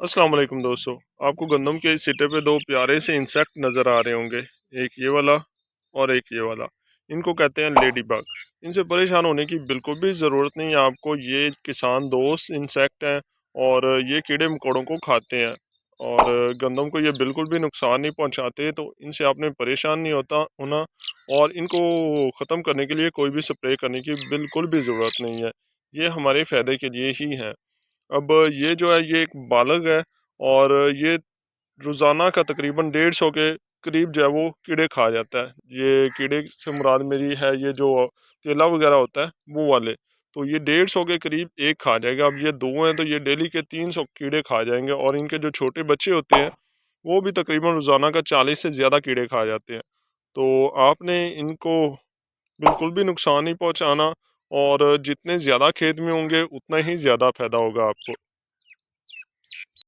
अस्सलाम वालेकुम दोस्तों। आपको गंदम के इस सिटे पे दो प्यारे से इंसेक्ट नज़र आ रहे होंगे। एक ये वाला और एक ये वाला। इनको कहते हैं लेडी बग। इनसे परेशान होने की बिल्कुल भी ज़रूरत नहीं है आपको। ये किसान दोस्त इंसेक्ट हैं और ये कीड़े मकोड़ों को खाते हैं और गंदम को ये बिल्कुल भी नुकसान नहीं पहुंचाते, तो इनसे आपने परेशान नहीं होना। और इनको ख़त्म करने के लिए कोई भी स्प्रे करने की बिल्कुल भी ज़रूरत नहीं है। ये हमारे फ़ायदे के लिए ही है। अब ये जो है ये एक बालग है और ये रोज़ाना का तकरीबन 150 के करीब जो है वो कीड़े खा जाता है। ये कीड़े से मुराद मेरी है ये जो केला वगैरह होता है वो वाले। तो ये 150 के करीब एक खा जाएगा। अब ये दो हैं तो ये डेली के 300 कीड़े खा जाएंगे और इनके जो छोटे बच्चे होते हैं वो भी तकरीबन रोज़ाना का 40 से ज़्यादा कीड़े खा जाते हैं। तो आपने इनको बिल्कुल भी नुकसान नहीं पहुँचाना और जितने ज़्यादा खेत में होंगे उतना ही ज़्यादा फ़ायदा होगा आपको।